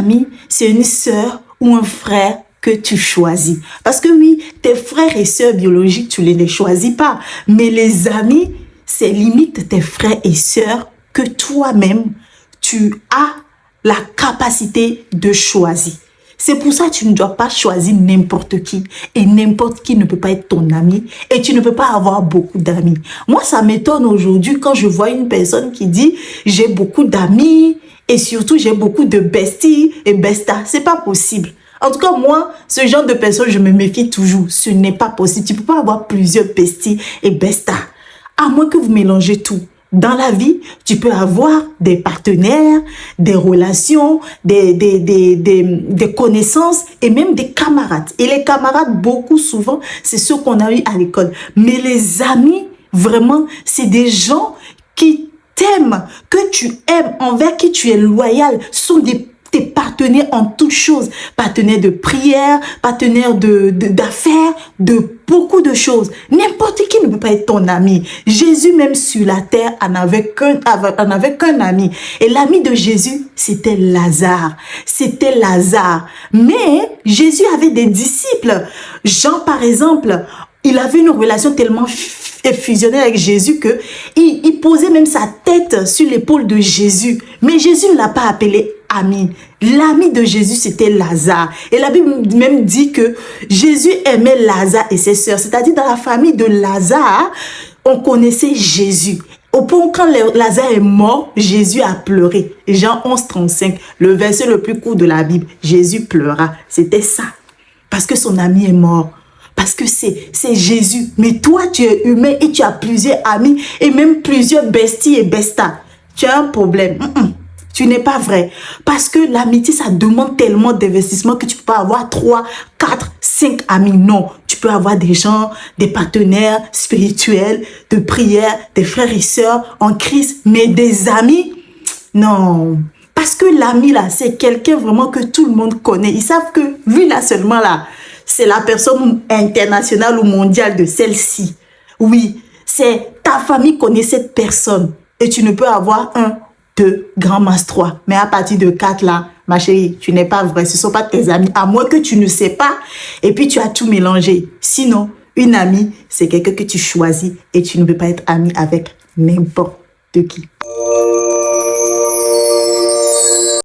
ami, c'est une sœur ou un frère que tu choisis. Parce que oui, tes frères et sœurs biologiques, tu ne les choisis pas. Mais les amis, c'est limite tes frères et sœurs que toi-même, tu as la capacité de choisir. C'est pour ça que tu ne dois pas choisir n'importe qui. Et n'importe qui ne peut pas être ton ami. Et tu ne peux pas avoir beaucoup d'amis. Moi, ça m'étonne aujourd'hui quand je vois une personne qui dit « j'ai beaucoup d'amis et surtout j'ai beaucoup de besties et bestas ». C'est pas possible. En tout cas, moi, ce genre de personne, je me méfie toujours. Ce n'est pas possible. Tu ne peux pas avoir plusieurs besties et bestas. À moins que vous mélangez tout. Dans la vie, tu peux avoir des partenaires, des relations, des connaissances et même des camarades. Et les camarades, beaucoup souvent, c'est ceux qu'on a eu à l'école. Mais les amis, vraiment, c'est des gens qui t'aiment, que tu aimes, envers qui tu es loyal, sont tes partenaires en toutes choses, partenaires de prière, partenaires d'affaires, de beaucoup de choses. N'importe qui ne peut pas être ton ami. Jésus, même sur la terre, en avait qu'un ami. Et l'ami de Jésus, c'était Lazare. C'était Lazare. Mais Jésus avait des disciples. Jean, par exemple, il avait une relation tellement fusionnelle avec Jésus que il posait même sa tête sur l'épaule de Jésus. Mais Jésus ne l'a pas appelé ami. L'ami de Jésus, c'était Lazare. Et la Bible même dit que Jésus aimait Lazare et ses sœurs. C'est-à-dire, dans la famille de Lazare, on connaissait Jésus. Au point où quand Lazare est mort, Jésus a pleuré. Jean 11, 35, le verset le plus court de la Bible. Jésus pleura. C'était ça. Parce que son ami est mort. Parce que c'est Jésus. Mais toi, tu es humain et tu as plusieurs amis et même plusieurs besties et bestas. Tu as un problème. Tu n'es pas vrai. Parce que l'amitié, ça demande tellement d'investissement que tu ne peux pas avoir 3, 4, 5 amis. Non, tu peux avoir des gens, des partenaires spirituels, de prière, des frères et sœurs en Christ. Mais des amis, non. Parce que l'ami, là, c'est quelqu'un vraiment que tout le monde connaît. Ils savent que lui, là, seulement, là, c'est la personne internationale ou mondiale de celle-ci. Oui, c'est ta famille connaît cette personne. Et tu ne peux avoir 1, 2, grand masse 3. Mais à partir de 4 là, ma chérie, tu n'es pas vrai. Ce ne sont pas tes amis. À moins que tu ne sais pas. Et puis tu as tout mélangé. Sinon, une amie, c'est quelqu'un que tu choisis. Et tu ne peux pas être ami avec n'importe qui.